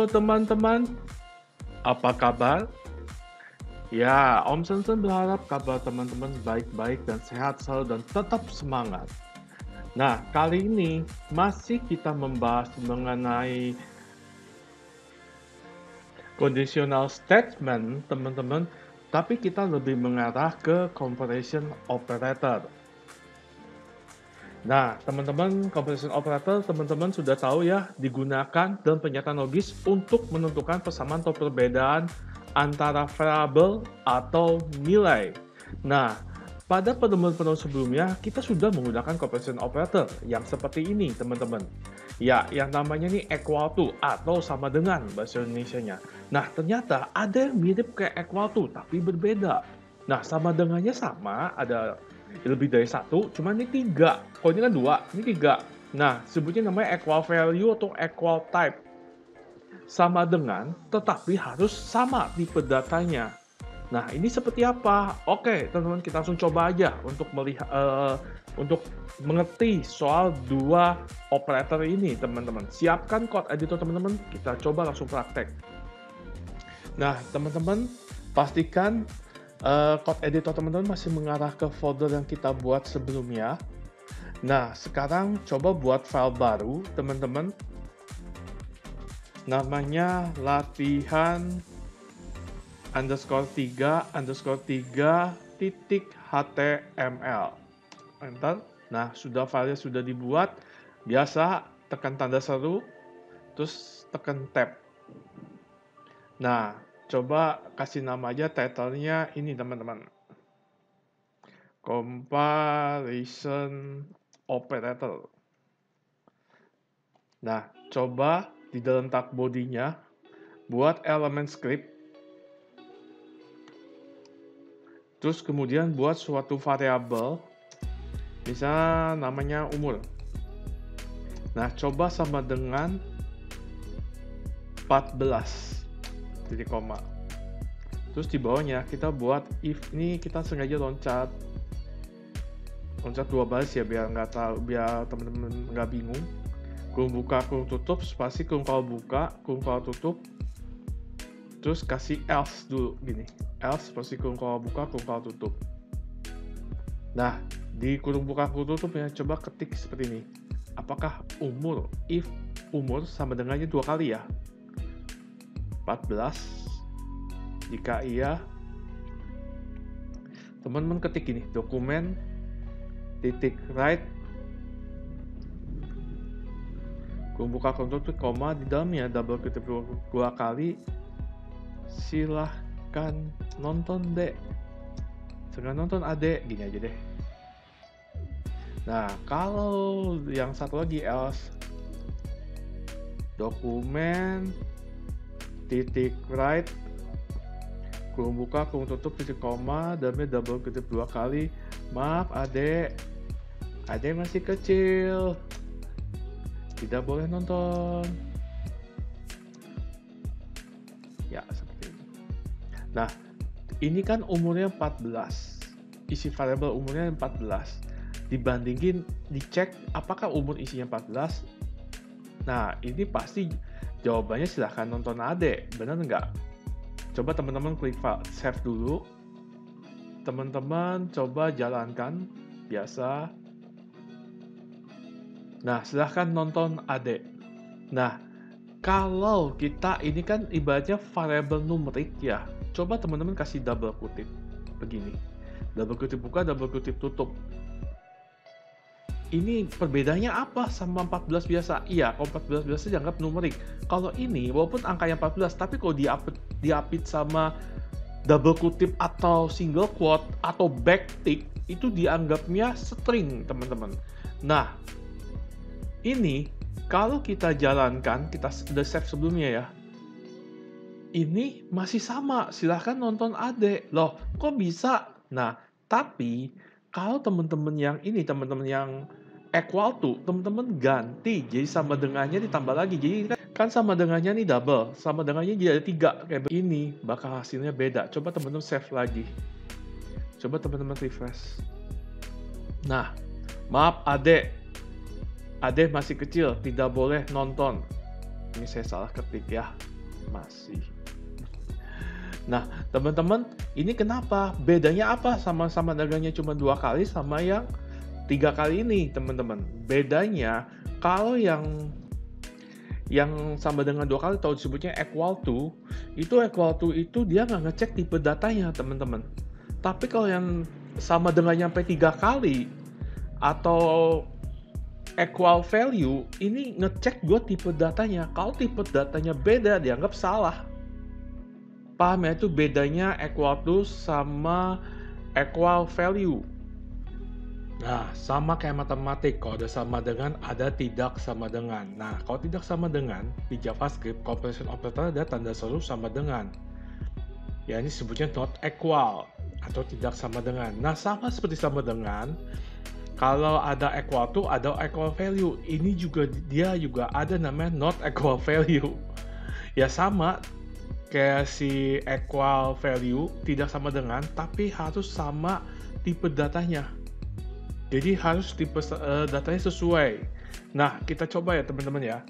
Halo teman-teman, apa kabar? Ya, Om Sensen berharap kabar teman-teman baik-baik dan sehat selalu dan tetap semangat. Nah, kali ini masih kita membahas mengenai conditional statement, teman-teman, tapi kita lebih mengarah ke comparison operator. Nah, teman-teman, comparison operator, teman-teman sudah tahu ya, digunakan dalam pernyataan logis untuk menentukan persamaan atau perbedaan antara variabel atau nilai. Nah, pada pertemuan-pertemuan sebelumnya, kita sudah menggunakan comparison operator yang seperti ini, teman-teman. Ya, yang namanya nih equal to atau sama dengan bahasa Indonesianya. Nah, ternyata ada yang mirip kayak equal to, tapi berbeda. Nah, sama dengannya sama, ada lebih dari satu, cuma ini tiga. Kalau ini kan dua, ini tiga. Nah, sebutnya namanya equal value atau equal type. Sama dengan, tetapi harus sama tipe datanya. Nah, ini seperti apa? Oke, teman-teman, kita langsung coba aja untuk melihat, untuk mengerti soal dua operator ini, teman-teman. Siapkan code editor, teman-teman. Kita coba langsung praktek. Nah, teman-teman, pastikan code editor teman-teman masih mengarah ke folder yang kita buat sebelumnya. Nah, sekarang coba buat file baru, teman-teman. Namanya latihan _3_3.html. Enter. Nah, filenya sudah dibuat. Biasa, tekan tanda seru, terus tekan tab. Nah, coba kasih nama aja title-nya ini, teman-teman. Comparison operator. Nah, coba di dalam tag body-nya buat elemen script. Terus kemudian buat suatu variabel, misalnya namanya umur. Nah, coba sama dengan 14, titik koma. Terus di bawahnya kita buat if, ini kita sengaja loncat 2 baris ya, biar nggak tahu, biar teman-teman nggak bingung. Kurung buka, kurung tutup, spasi, kurung kalau buka, kurung kalau tutup. Terus kasih else dulu gini, else spasi kurung kalau buka, kurung kalau tutup. Nah, di kurung buka, kurung tutup ya, coba ketik seperti ini. Apakah umur, if umur sama dengannya 2 kali ya, 14. Jika iya, teman-teman ketik ini, dokumen titik write kurung buka, kurung tutup, koma, di dalamnya double kutip 2 kali. Silahkan nonton dek, jangan nonton adek, gini aja deh. Nah, kalau yang satu lagi else, dokumen titik write kurung buka, kurung tutup, titik koma, dalamnya double kutip 2 kali. Maaf adek, adek masih kecil, tidak boleh nonton. Ya, seperti ini. Nah, ini kan umurnya 14. Isi variabel umurnya 14. Dibandingin, dicek apakah umur isinya 14. Nah, ini pasti jawabannya silahkan nonton adek. Benar nggak? Coba teman-teman klik save dulu. Teman-teman coba jalankan biasa. Nah, silahkan nonton adek. Nah, kalau kita ini kan ibaratnya variabel numerik ya. Coba teman-teman kasih double kutip begini. Double kutip buka, double kutip tutup. Ini perbedaannya apa sama 14 biasa? Iya, kalau 14 biasa dianggap numerik. Kalau ini, walaupun angkanya 14, tapi kalau diapit sama double kutip atau single quote atau backtick, itu dianggapnya string, teman-teman. Nah, ini kalau kita jalankan, kita udah save sebelumnya ya, ini masih sama, silahkan nonton adek. Loh, kok bisa? Nah, tapi kalau teman-teman yang ini, teman-teman yang equal to, teman-teman ganti, jadi sama dengannya ditambah lagi. Jadi kan sama dengannya nih double, sama dengannya jadi ada 3, kayak begini, bakal hasilnya beda. Coba teman-teman save lagi. Coba teman-teman refresh. Nah, maaf adek, adek masih kecil, tidak boleh nonton. Ini saya salah ketik ya. Masih. Nah, teman-teman, ini kenapa? Bedanya apa sama-sama dagangnya cuma 2 kali sama yang 3 kali ini, teman-teman? Bedanya, kalau yang sama dengan 2 kali atau disebutnya equal to itu dia nggak ngecek tipe datanya, teman-teman. Tapi kalau yang sama dengan sampai 3 kali atau equal value, ini ngecek gue tipe datanya. Kalau tipe datanya beda, dianggap salah. Paham ya? Itu bedanya equal to sama equal value. Nah, sama kayak matematik. Kalau ada sama dengan, ada tidak sama dengan. Nah, kalau tidak sama dengan, di JavaScript, comparison operator ada tanda seru sama dengan. Ya, ini sebutnya not equal atau tidak sama dengan. Nah, sama seperti sama dengan, kalau ada equal to, ada equal value. Ini juga dia juga ada namanya not equal value. Ya sama kayak si equal value, tidak sama dengan, tapi harus sama tipe datanya. Jadi harus tipe datanya sesuai. Nah, kita coba ya teman-teman ya.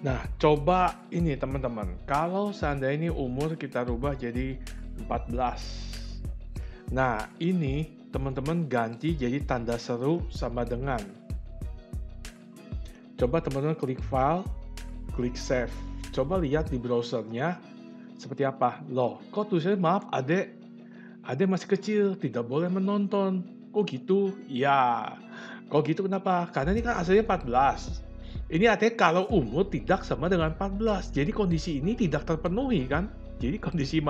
Nah, coba ini teman-teman. Kalau seandainya ini umur kita rubah jadi 14. Nah, ini teman-teman ganti jadi tanda seru sama dengan. Coba teman-teman klik file, klik save. Coba lihat di browsernya seperti apa. Loh, kok tulisannya maaf adek masih kecil, tidak boleh menonton. Kok gitu? Ya, kok gitu kenapa? Karena ini kan aslinya 14. Ini artinya kalau umur tidak sama dengan 14. Jadi kondisi ini tidak terpenuhi kan? Jadi kondisi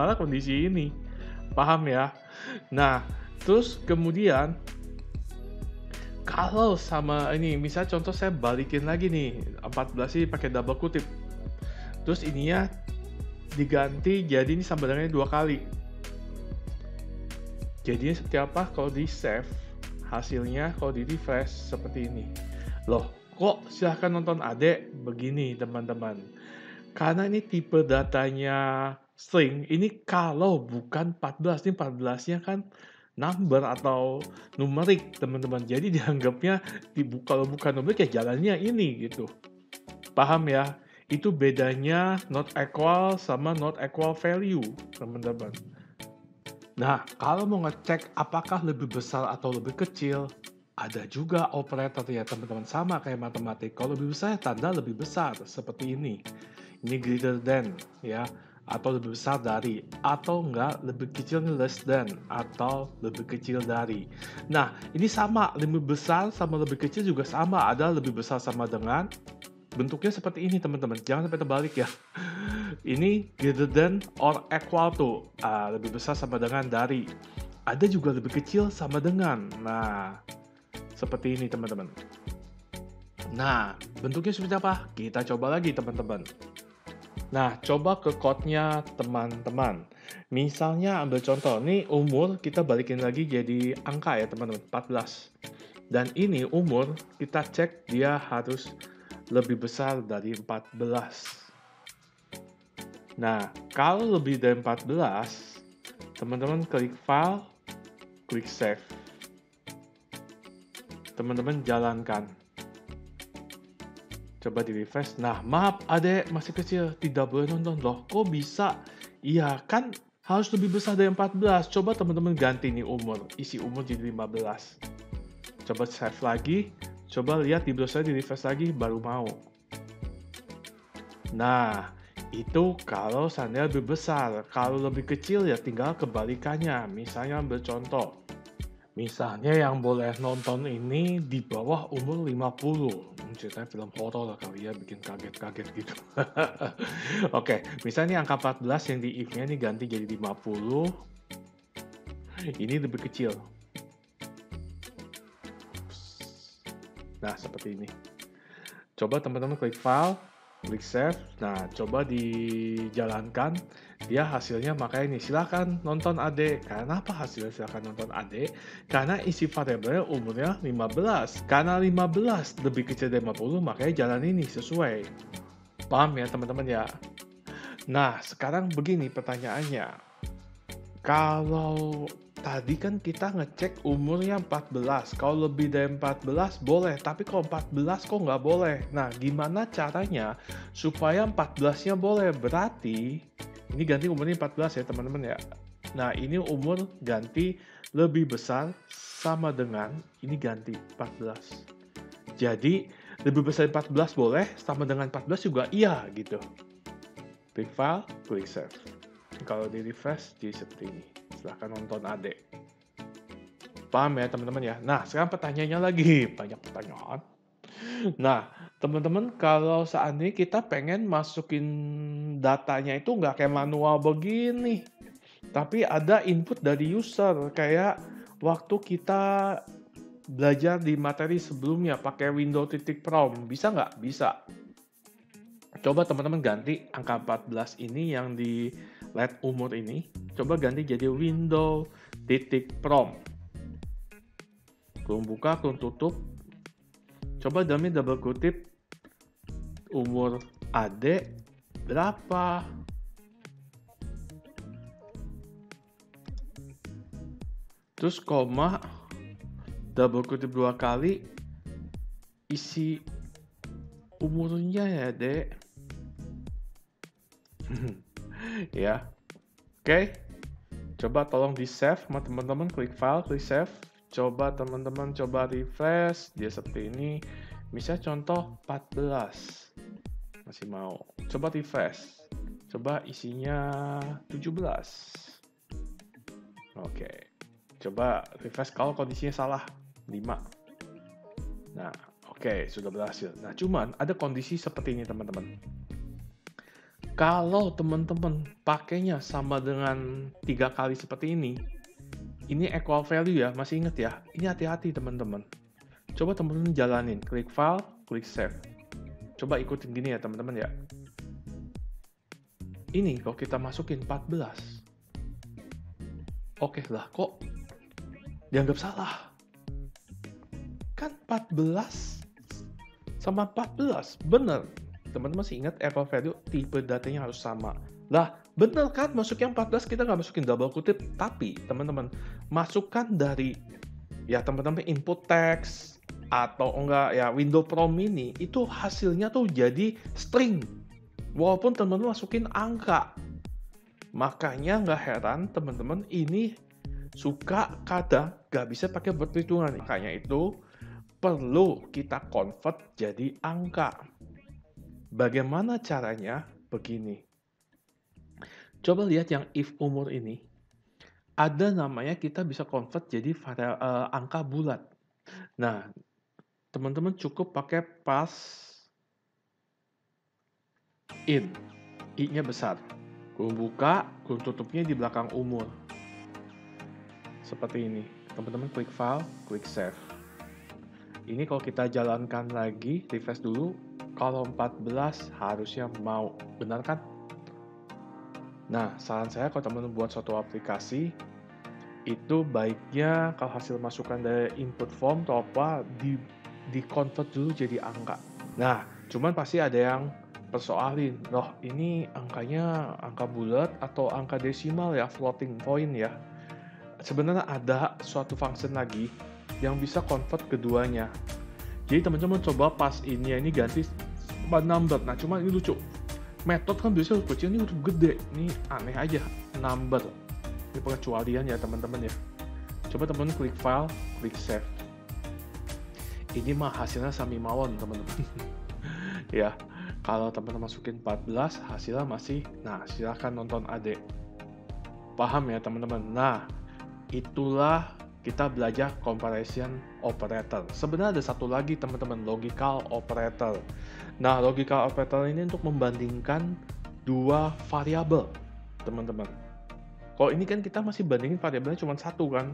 ini. Paham ya? Nah, terus kemudian kalau sama ini, misal contoh saya balikin lagi nih, 14 ini pakai double kutip. Terus ininya diganti jadi ini sama dengannya 2 kali. Jadinya seperti apa? Kalau di save, hasilnya kalau di refresh seperti ini. Loh, kok silahkan nonton adek? Begini teman-teman. Karena ini tipe datanya string, ini kalau bukan 14, ini 14-nya kan number atau numerik teman-teman. Jadi dianggapnya kalau bukan numerik ya jalannya ini gitu. Paham ya? Itu bedanya not equal sama not equal value, teman-teman. Nah, kalau mau ngecek apakah lebih besar atau lebih kecil, ada juga operator ya, teman-teman. Sama kayak matematik. Kalau lebih besar, tanda lebih besar, seperti ini. Ini greater than, ya. Atau lebih besar dari. Atau enggak, lebih kecil nih less than. Atau lebih kecil dari. Nah, ini sama. Lebih besar sama lebih kecil juga sama. Ada lebih besar sama dengan. Bentuknya seperti ini teman-teman, jangan sampai terbalik ya. Ini greater than or equal to, lebih besar sama dengan dari. Ada juga lebih kecil sama dengan. Nah, seperti ini teman-teman. Nah, bentuknya seperti apa? Kita coba lagi teman-teman. Nah, coba ke code-nya teman-teman. Misalnya ambil contoh, nih umur kita balikin lagi jadi angka ya teman-teman, 14. Dan ini umur kita cek dia harus lebih besar dari 14. Nah, kalau lebih dari 14, teman-teman klik file, klik save. Teman-teman jalankan. Coba di refresh. Nah, maaf adek masih kecil, tidak boleh nonton. Loh, kok bisa? Iya, kan harus lebih besar dari 14. Coba teman-teman ganti nih umur, isi umur jadi 15. Coba save lagi. Coba lihat di browser, di refresh lagi, baru mau. Nah, itu kalau seandainya lebih besar. Kalau lebih kecil ya tinggal kebalikannya. Misalnya ambil contoh. Misalnya yang boleh nonton ini di bawah umur 50. Ceritanya film horor lah kali ya, bikin kaget-kaget gitu. Oke, misalnya angka 14 yang di if-nya ini ganti jadi 50. Ini lebih kecil. Nah, seperti ini. Coba teman-teman klik file, klik save. Nah, coba dijalankan. Dia hasilnya makanya ini. Silakan nonton adek. Kenapa hasilnya silakan nonton adek? Karena isi variabelnya umurnya 15. Karena 15 lebih kecil dari 50, makanya jalan ini sesuai. Paham ya teman-teman ya? Nah, sekarang begini pertanyaannya. Kalau Tadi kan kita ngecek umurnya 14, kalau lebih dari 14 boleh, tapi kalau 14 kok nggak boleh? Nah, gimana caranya supaya 14-nya boleh? Berarti, ini ganti umurnya 14 ya teman-teman ya. Nah, ini umur ganti lebih besar sama dengan ini ganti 14. Jadi, lebih besar 14 boleh, sama dengan 14 juga iya gitu. Klik file, klik save. Kalau di refresh, jadi seperti ini. Silahkan nonton adek. Paham ya teman-teman ya? Nah, sekarang pertanyaannya lagi. Banyak pertanyaan. Nah, teman-teman kalau seandainya kita pengen masukin datanya itu nggak kayak manual begini. Tapi ada input dari user. Kayak waktu kita belajar di materi sebelumnya pakai Windows titik prom. Bisa nggak? Bisa. Coba teman-teman ganti angka 14 ini yang di LED umur ini. Coba ganti jadi Windows titik prom. Kurung buka, kurung tutup. Coba double kutip umur adik berapa. Terus koma, double kutip 2 kali, isi umurnya ya dek. Ya, oke. Coba tolong di save sama teman-teman, klik file, klik save. Coba teman-teman coba refresh, dia seperti ini. Misalnya contoh 14. Masih mau. Coba refresh. Coba isinya 17. Oke. Coba refresh kalau kondisinya salah. 5. Nah, oke, sudah berhasil. Nah, cuman ada kondisi seperti ini teman-teman. Kalau teman-teman pakainya sama dengan 3 kali seperti ini equal value ya, masih inget ya? Ini hati-hati teman-teman. Coba teman-teman jalanin, klik file, klik save. Coba ikutin gini ya teman-teman ya. Ini kalau kita masukin 14. Oke lah, kok dianggap salah? Kan 14 sama 14, bener. Teman-teman masih ingat equal value, tipe datanya harus sama. Lah, bener kan? Masuk yang 14 kita nggak masukin double kutip. Tapi, teman-teman, masukkan dari, ya teman-teman input text, atau enggak ya window prom ini, itu hasilnya tuh jadi string. Walaupun teman-teman masukin angka. Makanya nggak heran teman-teman ini suka kadang nggak bisa pakai perhitungan. Makanya itu perlu kita convert jadi angka. Bagaimana caranya? Begini. Coba lihat yang if umur ini. Ada namanya kita bisa convert jadi angka bulat. Nah, teman-teman cukup pakai pass in. I-nya besar. Kurung buka, kurung tutupnya di belakang umur. Seperti ini. Teman-teman klik file, klik save. Ini kalau kita jalankan lagi, refresh dulu. Kalau 14 harusnya mau. Benar kan? Nah, saran saya kalau teman-teman buat suatu aplikasi, itu baiknya kalau hasil masukan dari input form atau apa, di-convert dulu jadi angka. Nah, cuman pasti ada yang persoalin, loh ini angkanya angka bulat atau angka desimal ya, floating point ya. Sebenarnya ada suatu function lagi yang bisa convert keduanya. Jadi teman-teman coba pas ini ganti number. Nah, cuma ini lucu. Metode kan biasanya kecil, ini udah gede. Ini aneh aja. Number. Ini pengecualian ya teman-teman ya. Coba teman-teman klik file, klik save. Ini mah hasilnya sami mawon teman-teman. Ya, kalau teman-teman masukin 14, hasilnya masih. Nah, silahkan nonton adek. Paham ya teman-teman? Nah, itulah kita belajar comparison operator. Sebenarnya ada satu lagi teman-teman, logical operator. Nah, logical operator ini untuk membandingkan dua variabel, teman-teman. Kalau ini kan kita masih bandingin variabelnya cuma satu kan.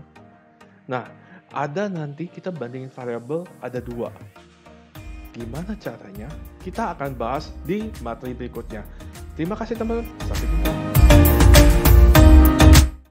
Nah, ada nanti kita bandingin variabel ada 2. Gimana caranya? Kita akan bahas di materi berikutnya. Terima kasih teman-teman. Sampai jumpa.